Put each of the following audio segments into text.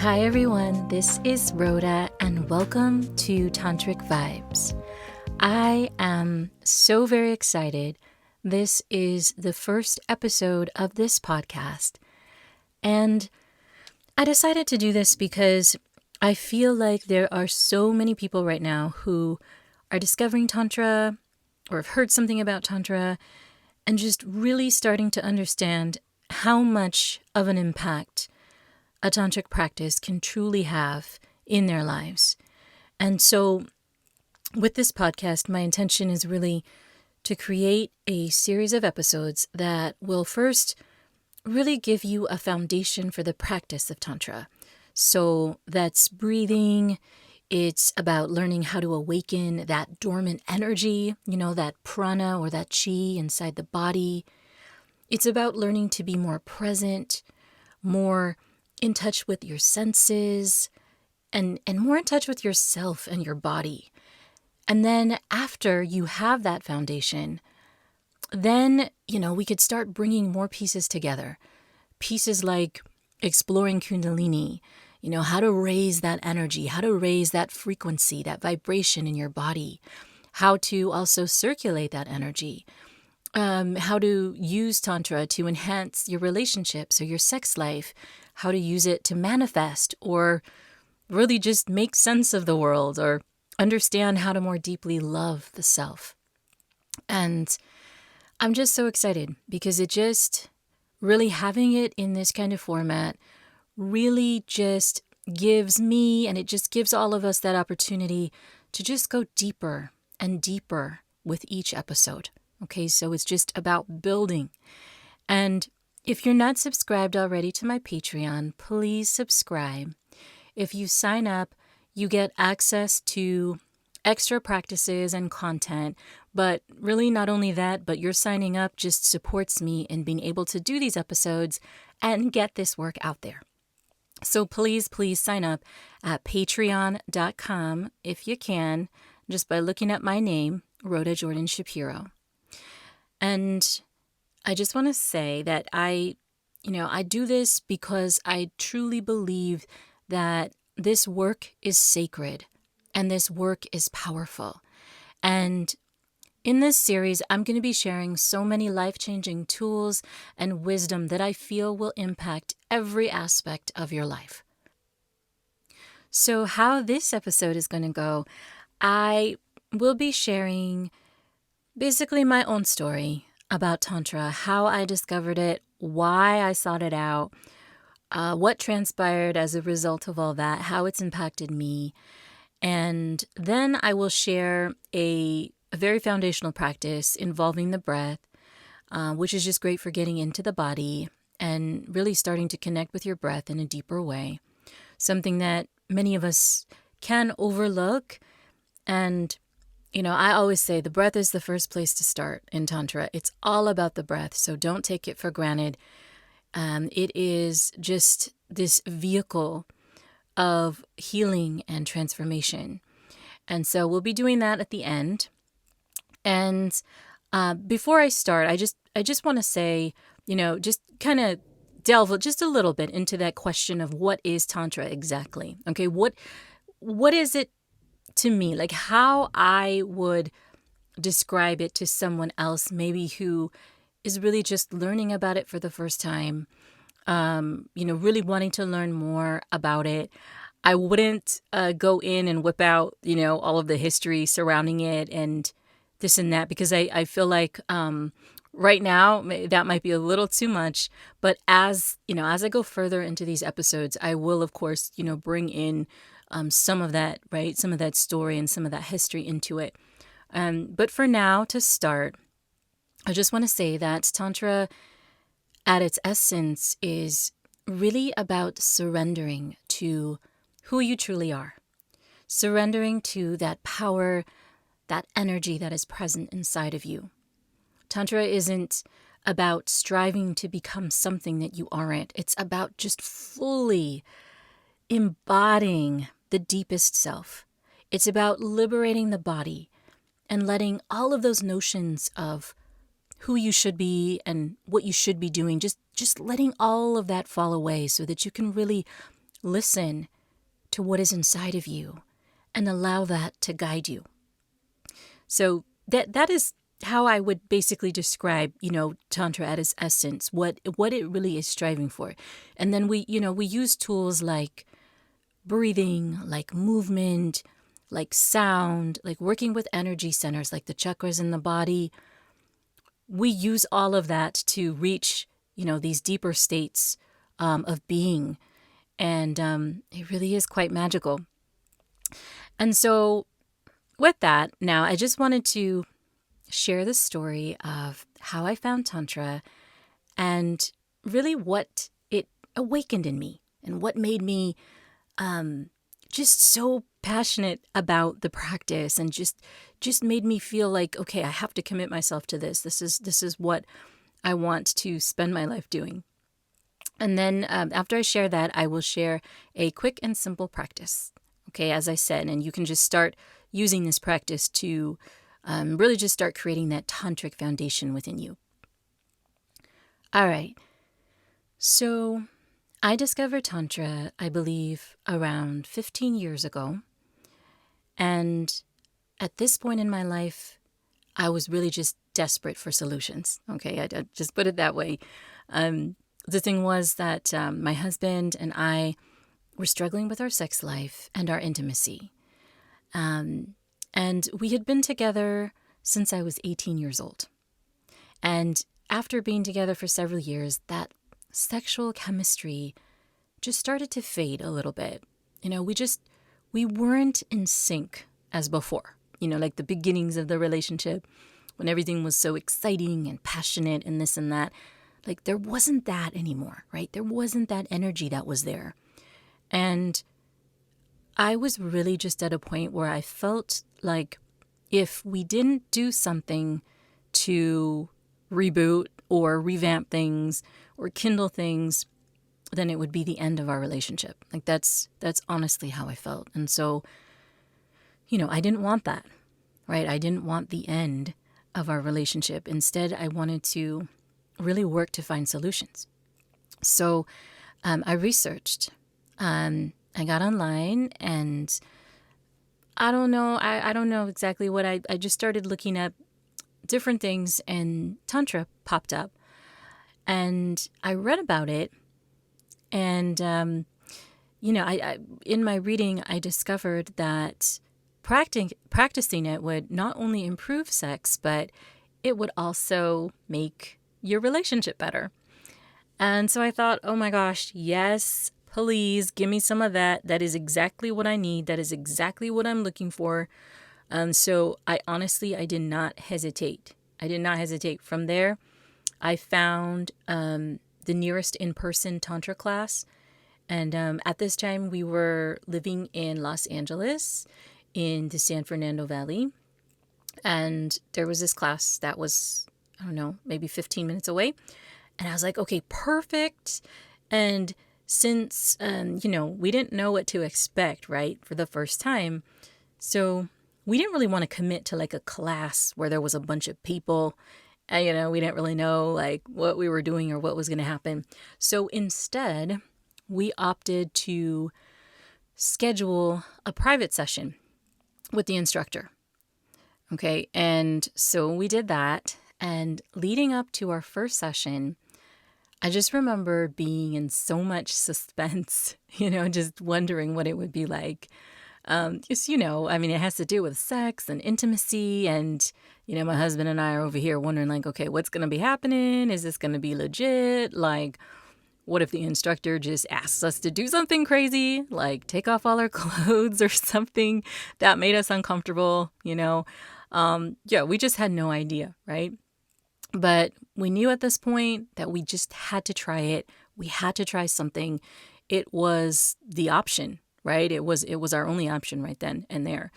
Hi everyone, this is Rhoda and welcome to Tantric Vibes. I am so very excited. This is the first episode of this podcast, and I decided to do this because I feel like there are so many people right now who are discovering Tantra or have heard something about Tantra and just really starting to understand how much of an impact a tantric practice can truly have in their lives. And so with this podcast, my intention is really to create a series of episodes that will first really give you a foundation for the practice of Tantra. So that's breathing. It's about learning how to awaken that dormant energy, that prana or that chi inside the body. It's about learning to be more present, more in touch with your senses, and more in touch with yourself and your body. And then after you have that foundation, then, we could start bringing more pieces together. Pieces like exploring Kundalini, how to raise that energy, how to raise that frequency, that vibration in your body, how to also circulate that energy, how to use Tantra to enhance your relationships or your sex life, how to use it to manifest or really just make sense of the world or understand how to more deeply love the self. And I'm just so excited because it just really having it in this kind of format really just gives me, and it just gives all of us that opportunity to just go deeper and deeper with each episode. Okay, so it's just about building. And if you're not subscribed already to my Patreon, please subscribe. If you sign up, you get access to extra practices and content. But really not only that, but your signing up just supports me in being able to do these episodes and get this work out there. So please sign up at patreon.com if you can, just by looking at my name, Rhoda Jordan Shapiro. And I just want to say that I do this because I truly believe that this work is sacred and this work is powerful. And in this series, I'm going to be sharing so many life-changing tools and wisdom that I feel will impact every aspect of your life. So how this episode is going to go, I will be sharing basically my own story about Tantra, how I discovered it, why I sought it out, what transpired as a result of all that, how it's impacted me. And then I will share a very foundational practice involving the breath, which is just great for getting into the body and really starting to connect with your breath in a deeper way. Something that many of us can overlook. And I always say the breath is the first place to start in Tantra. It's all about the breath, so don't take it for granted. It is just this vehicle of healing and transformation. And so we'll be doing that at the end. And before I start, I just want to say, just kind of delve just a little bit into that question of what is Tantra exactly? Okay, what is it to me? Like how I would describe it to someone else, maybe who is really just learning about it for the first time, really wanting to learn more about it. I wouldn't go in and whip out, all of the history surrounding it and this and that, because I feel like right now that might be a little too much. But as I go further into these episodes, I will, of course, bring in some of that, right? Some of that story and some of that history into it. But for now, to start, I just want to say that Tantra at its essence is really about surrendering to who you truly are, surrendering to that power, that energy that is present inside of you. Tantra isn't about striving to become something that you aren't. It's about just fully embodying the deepest self. It's about liberating the body and letting all of those notions of who you should be and what you should be doing, just letting all of that fall away so that you can really listen to what is inside of you and allow that to guide you. So that is how I would basically describe, Tantra at its essence, what it really is striving for. And then we use tools like breathing, like movement, like sound, like working with energy centers, like the chakras in the body. We use all of that to reach, these deeper states of being. And it really is quite magical. And so with that, now I just wanted to share the story of how I found Tantra and really what it awakened in me and what made me just so passionate about the practice and just made me feel like, okay, I have to commit myself to this. This is what I want to spend my life doing. And then after I share that, I will share a quick and simple practice. Okay, as I said, and you can just start using this practice to really just start creating that tantric foundation within you. All right. So I discovered Tantra, I believe, around 15 years ago. And at this point in my life, I was really just desperate for solutions. Okay, I just put it that way. The thing was that my husband and I were struggling with our sex life and our intimacy. And we had been together since I was 18 years old. And after being together for several years, that sexual chemistry just started to fade a little bit. We weren't in sync as before, like the beginnings of the relationship when everything was so exciting and passionate and this and that. Like there wasn't that anymore, right? There wasn't that energy that was there. And I was really just at a point where I felt like if we didn't do something to reboot or revamp things or kindle things, then it would be the end of our relationship. Like that's honestly how I felt. And so, I didn't want that, right? I didn't want the end of our relationship. Instead, I wanted to really work to find solutions. So I researched. I got online and I don't know. I don't know exactly what I just started looking up different things and Tantra popped up. And I read about it. And, I in my reading, I discovered that practicing it would not only improve sex, but it would also make your relationship better. And so I thought, oh my gosh, yes, please give me some of that. That is exactly what I need. That is exactly what I'm looking for. So I did not hesitate. I did not hesitate. From there, I found the nearest in-person Tantra class. And at this time, we were living in Los Angeles in the San Fernando Valley. And there was this class that was, I don't know, maybe 15 minutes away. And I was like, okay, perfect. And since, we didn't know what to expect, right, for the first time. So we didn't really want to commit to like a class where there was a bunch of people. And, we didn't really know like what we were doing or what was going to happen. So instead, we opted to schedule a private session with the instructor. Okay. And so we did that. And leading up to our first session, I just remember being in so much suspense, just wondering what it would be like. It has to do with sex and intimacy. And, my husband and I are over here wondering like, okay, what's going to be happening? Is this going to be legit? Like, what if the instructor just asks us to do something crazy, like take off all our clothes or something that made us uncomfortable, we just had no idea, right? But we knew at this point that we just had to try it. We had to try something. It was the option, right? It was our only option right then and there.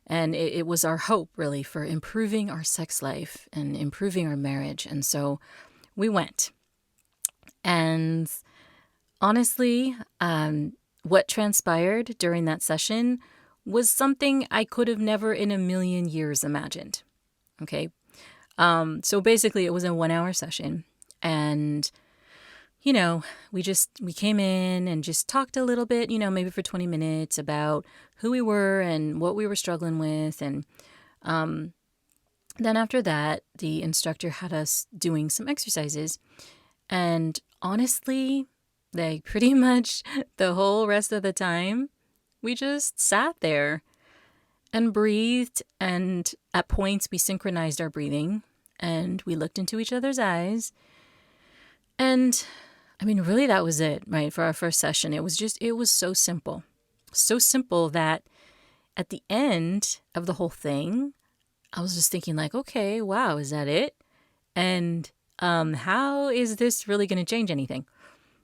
And it was our hope, really, for improving our sex life and improving our marriage. And so we went. And honestly, what transpired during that session was something I could have never in a million years imagined. Okay. So basically it was a 1 hour session, and we came in and just talked a little bit, maybe for 20 minutes about who we were and what we were struggling with. And then after that, the instructor had us doing some exercises. And honestly, like pretty much the whole rest of the time, we just sat there and breathed. And at points, we synchronized our breathing and we looked into each other's eyes. And I mean, really, that was it, right? For our first session, it was so simple. So simple that at the end of the whole thing, I was just thinking like, okay, wow, is that it? And how is this really going to change anything?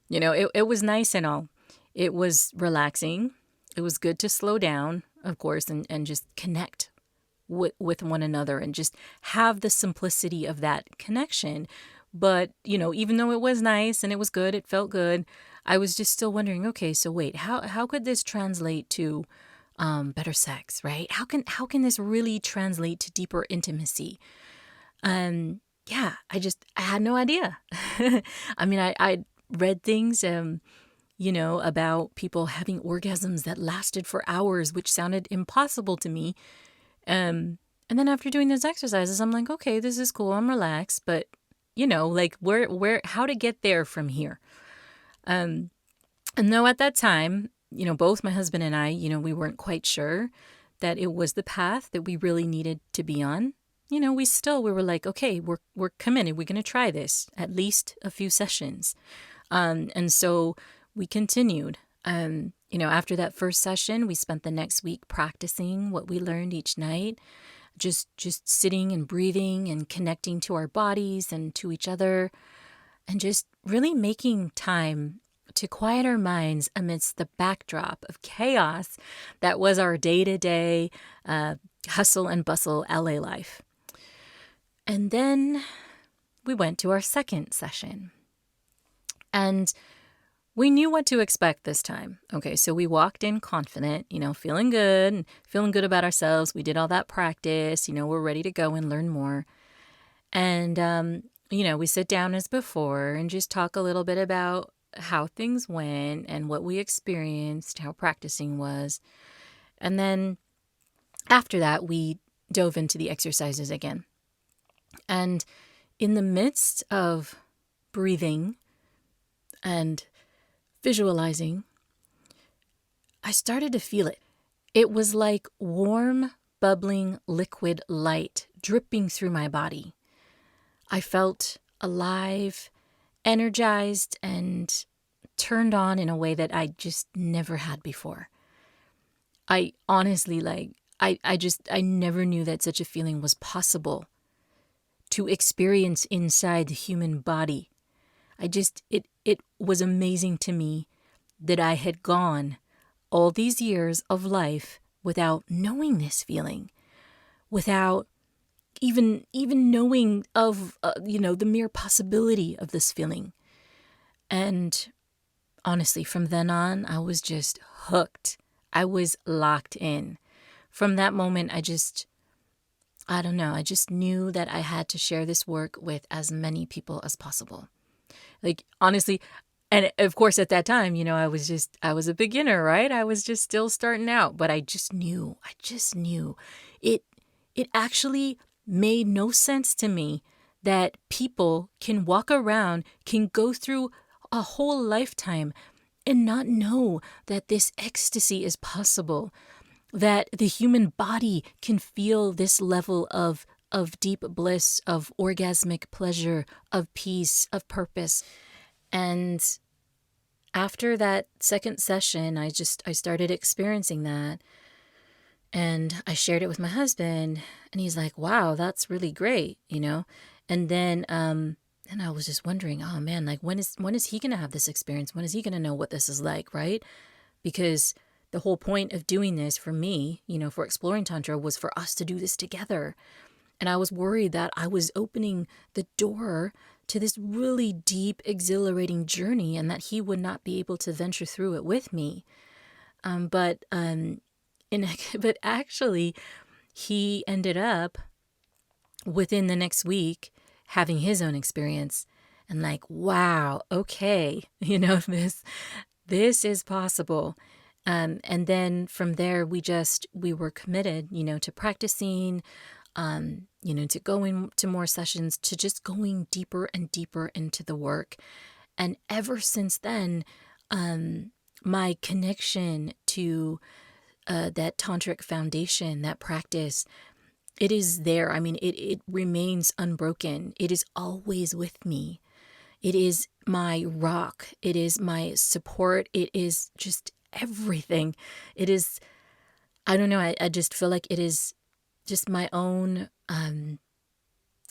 It was nice and all. It was relaxing. It was good to slow down, of course, and just connect with one another and just have the simplicity of that connection. But, even though it was nice and it was good, it felt good, I was just still wondering, okay, so wait, how could this translate to better sex, right? How can this really translate to deeper intimacy? Yeah, I had no idea. I mean, I read things, about people having orgasms that lasted for hours, which sounded impossible to me. And then after doing those exercises, I'm like, okay, this is cool. I'm relaxed, but like how to get there from here. And though at that time, both my husband and I, we weren't quite sure that it was the path that we really needed to be on. We were like, okay, we're committed. We're going to try this at least a few sessions. And so we continued. After that first session, we spent the next week practicing what we learned each night. Just sitting and breathing and connecting to our bodies and to each other, and just really making time to quiet our minds amidst the backdrop of chaos that was our day-to-day hustle and bustle LA life. And then we went to our second session, and we knew what to expect this time. Okay, so we walked in confident, feeling good about ourselves. We did all that practice, we're ready to go and learn more. And, we sit down as before and just talk a little bit about how things went and what we experienced, how practicing was. And then after that, we dove into the exercises again. And in the midst of breathing and visualizing, I started to feel it. It was like warm, bubbling liquid light dripping through my body. I felt alive, energized, and turned on in a way that I just never had before. I honestly, I never knew that such a feeling was possible to experience inside the human body. It was amazing to me that I had gone all these years of life without knowing this feeling, without even knowing of, the mere possibility of this feeling. And honestly, from then on, I was just hooked. I was locked in. From that moment, I just knew that I had to share this work with as many people as possible. Like, honestly, and of course at that time, I was a beginner, right? I was just still starting out, but I just knew it actually made no sense to me that people can walk around, can go through a whole lifetime and not know that this ecstasy is possible, that the human body can feel this level of deep bliss, of orgasmic pleasure, of peace, of purpose. And after that second session, I started experiencing that. And I shared it with my husband, and he's like, wow, that's really great, And then and I was just wondering, oh man, like when is he going to have this experience? When is he going to know what this is like, right? Because the whole point of doing this for me, for exploring Tantra, was for us to do this together. And I was worried that I was opening the door to this really deep, exhilarating journey and that he would not be able to venture through it with me. But actually, he ended up within the next week having his own experience and like, wow, okay, this is possible. And then from there, we were committed, to practicing, to going to more sessions, to just going deeper and deeper into the work. And ever since then, my connection to that tantric foundation, that practice, it is there. I mean, it remains unbroken. It is always with me. It is my rock. It is my support. It is just everything. It is, I don't know, I just feel like it is just my own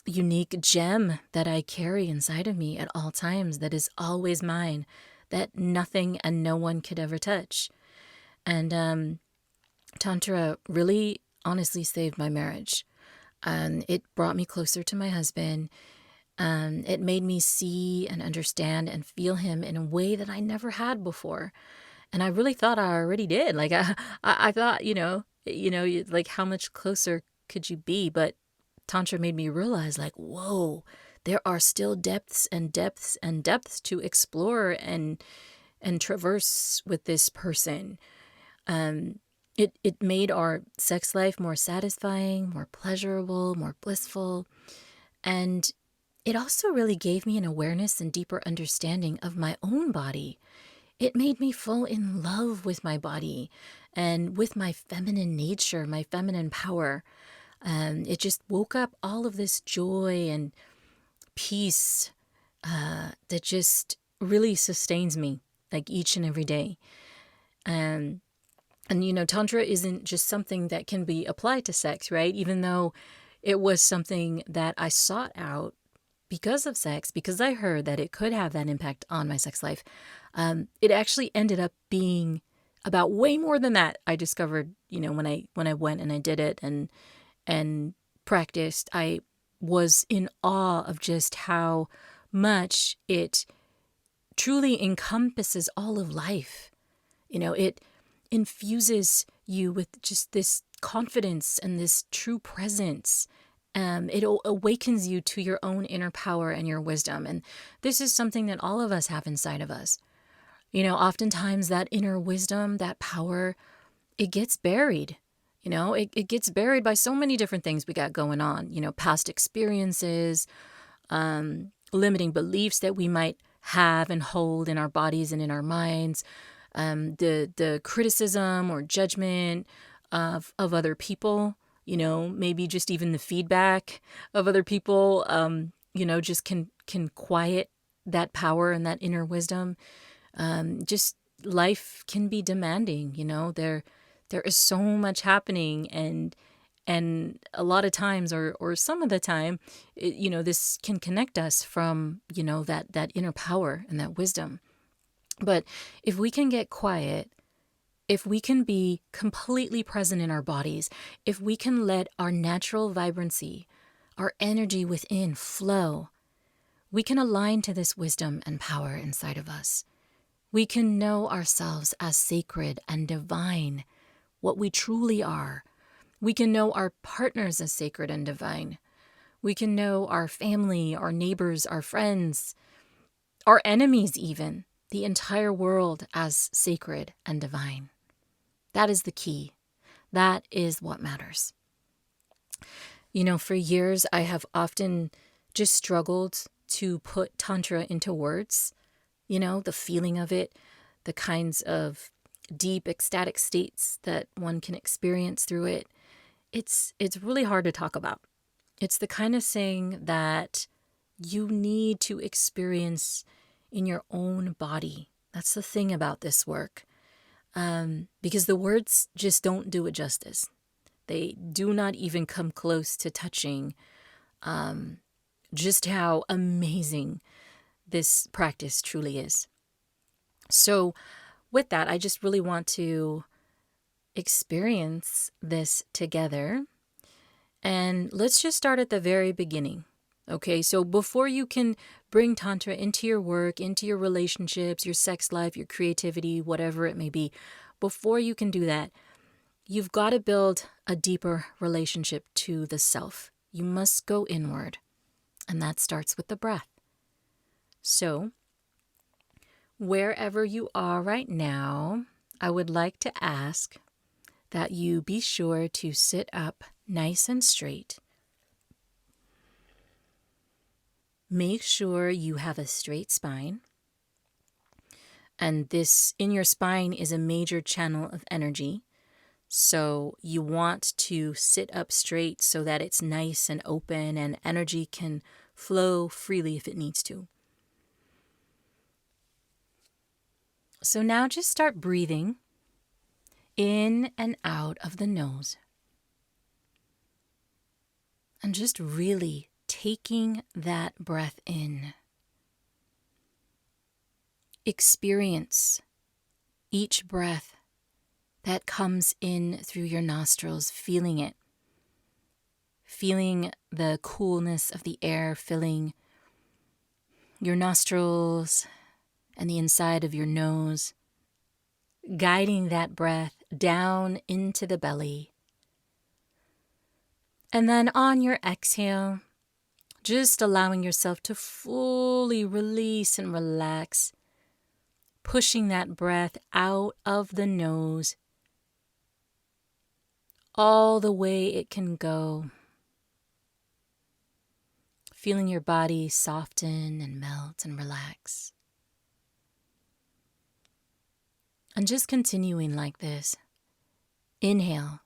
unique gem that I carry inside of me at all times, that is always mine, that nothing and no one could ever touch. And Tantra really honestly saved my marriage. It brought me closer to my husband. It made me see and understand and feel him in a way that I never had before. And I really thought I already did. Like I thought, like how much closer could you be? But Tantra made me realize, like, whoa, there are still depths and depths and depths to explore and traverse with this person. It made our sex life more satisfying, more pleasurable, more blissful. And it also really gave me an awareness and deeper understanding of my own body. It made me fall in love with my body and with my feminine nature, my feminine power. It just woke up all of this joy and peace that just really sustains me, like each and every day. And Tantra isn't just something that can be applied to sex, right? Even though it was something that I sought out because of sex, because I heard that it could have that impact on my sex life. It actually ended up being about way more than that. I discovered, when I went and I did it and practiced, I was in awe of just how much it truly encompasses all of life. It infuses you with just this confidence and this true presence. It awakens you to your own inner power and your wisdom. And this is something that all of us have inside of us. Oftentimes that inner wisdom, that power, it gets buried. It gets buried by so many different things we got going on. Past experiences, limiting beliefs that we might have and hold in our bodies and in our minds, the criticism or judgment of other people, maybe just even the feedback of other people, just can quiet that power and that inner wisdom. Just life can be demanding, there is so much happening, and a lot of times, or some of the time, this can connect us from, that inner power and that wisdom. But if we can get quiet, if we can be completely present in our bodies, if we can let our natural vibrancy, our energy within flow, we can align to this wisdom and power inside of us. We can know ourselves as sacred and divine, what we truly are. We can know our partners as sacred and divine. We can know our family, our neighbors, our friends, our enemies even, the entire world as sacred and divine. That is the key. That is what matters. For years, I have often just struggled to put Tantra into words, the feeling of it, the kinds of deep ecstatic states that one can experience through it. It's really hard to talk about. It's the kind of thing that you need to experience in your own body. That's the thing about this work. Because the words just don't do it justice. They do not even come close to touching just how amazing this practice truly is. So with that, I just really want to experience this together. And let's just start at the very beginning. Okay, so before you can bring Tantra into your work, into your relationships, your sex life, your creativity, whatever it may be, before you can do that, you've got to build a deeper relationship to the self, You must go inward, and that starts with the breath. So, wherever you are right now, I would like to ask that you be sure to sit up nice and straight. Make sure you have a straight spine. And this in your spine is a major channel of energy. So you want to sit up straight so that it's nice and open and energy can flow freely if it needs to. So now just start breathing in and out of the nose. And just really taking that breath in. Experience each breath that comes in through your nostrils, feeling it. Feeling the coolness of the air filling your nostrils and the inside of your nose, guiding that breath down into the belly. And then on your exhale, just allowing yourself to fully release and relax, pushing that breath out of the nose all the way it can go. Feeling your body soften and melt and relax. And just continuing like this. Inhale.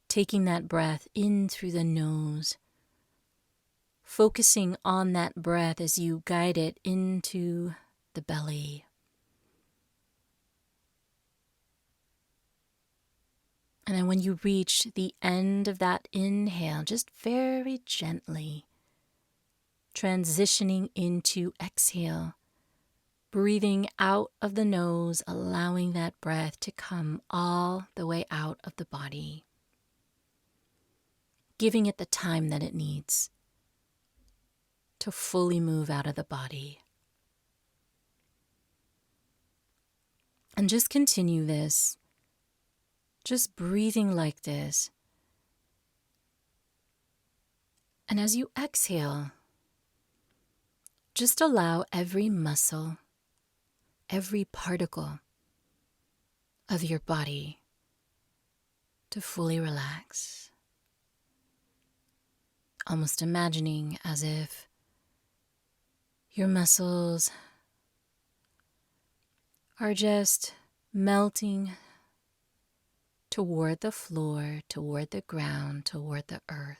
Taking that breath in through the nose. Focusing on that breath as you guide it into the belly. And then when you reach the end of that inhale, just very gently transitioning into exhale, breathing out of the nose, allowing that breath to come all the way out of the body, giving it the time that it needs to fully move out of the body. And just continue this. Just breathing like this. And as you exhale, just allow every muscle, every particle of your body to fully relax. Almost imagining as if your muscles are just melting toward the floor, toward the ground, toward the earth.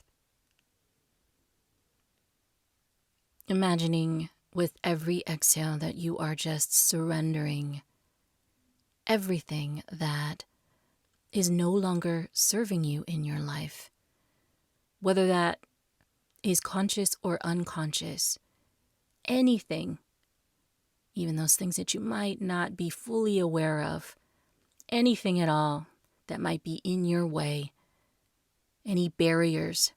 Imagining with every exhale that you are just surrendering everything that is no longer serving you in your life, whether that is conscious or unconscious, anything, even those things that you might not be fully aware of, anything at all that might be in your way, any barriers.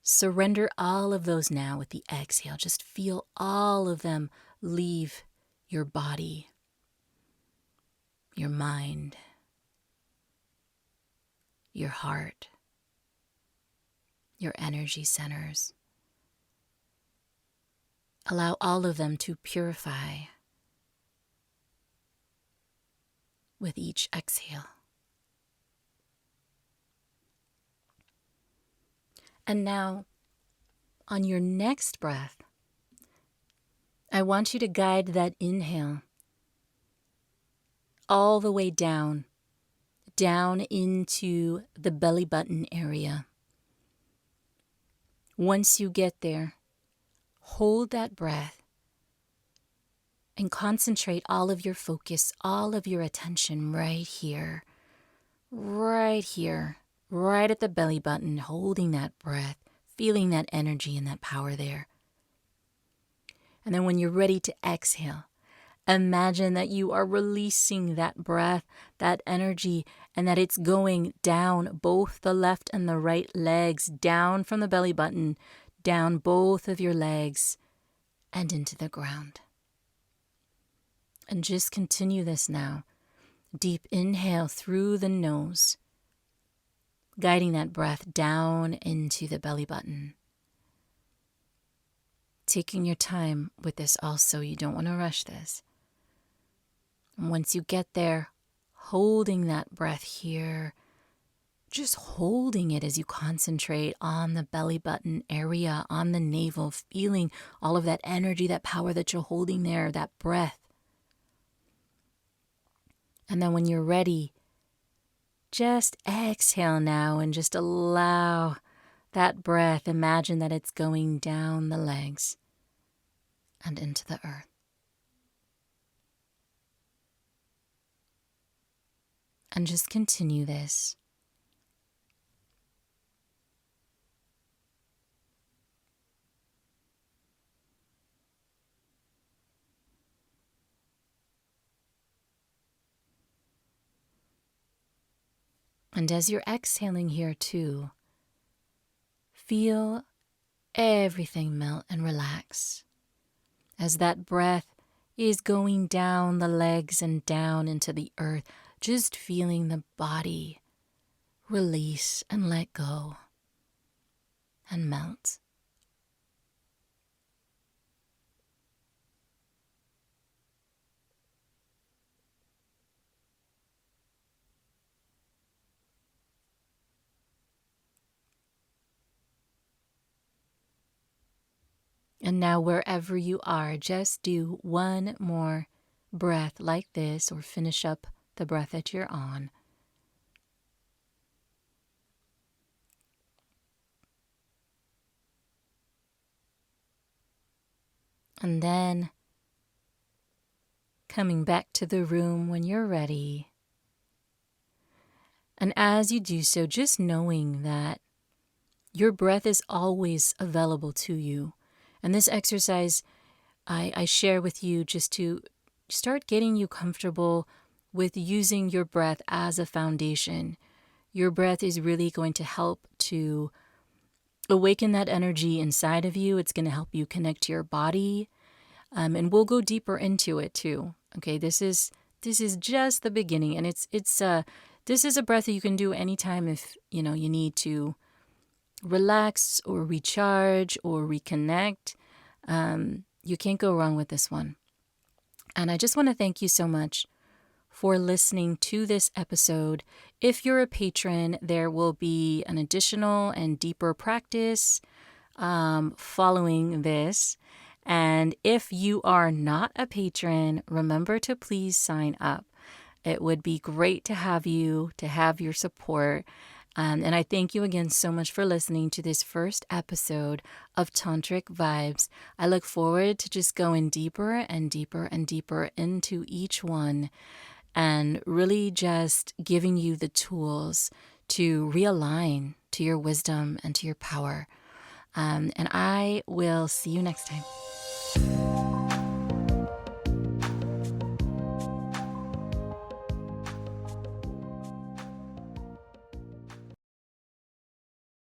Surrender all of those now with the exhale. Just feel all of them leave your body, your mind, your heart, your energy centers. Allow all of them to purify with each exhale. And now, on your next breath, I want you to guide that inhale all the way down into the belly button area. Once you get there, hold that breath and concentrate all of your focus, all of your attention right here, right at the belly button, holding that breath, feeling that energy and that power there. And then when you're ready to exhale, imagine that you are releasing that breath, that energy, and that it's going down both the left and the right legs, down from the belly button, down both of your legs, and into the ground. And just continue this now. Deep inhale through the nose. guiding that breath down into the belly button. Taking your time with this also, you don't want to rush this. And once you get there, holding that breath here, just holding it as you concentrate on the belly button area, on the navel, feeling all of that energy, that power that you're holding there, that breath. And then when you're ready, just exhale now and just allow that breath. Imagine that it's going down the legs and into the earth. And just continue this. And as you're exhaling here too, feel everything melt and relax as that breath is going down the legs and down into the earth, just feeling the body release and let go and melt. And now wherever you are, just do one more breath like this, or finish up the breath that you're on. And then coming back to the room when you're ready. And as you do so, just knowing that your breath is always available to you. And this exercise I share with you just to start getting you comfortable with using your breath as a foundation. Your breath is really going to help to awaken that energy inside of you. It's going to help you connect to your body. And we'll go deeper into it too. Okay, this is just the beginning, and this is a breath that you can do anytime if you need to relax or recharge or reconnect. You can't go wrong with this one. And I just want to thank you so much for listening to this episode. If you're a patron, there will be an additional and deeper practice following this. And if you are not a patron, remember to please sign up. It would be great to have you, to have your support. And I thank you again so much for listening to this first episode of Tantric Vibes. I look forward to just going deeper and deeper and deeper into each one, and really just giving you the tools to realign to your wisdom and to your power. And I will see you next time.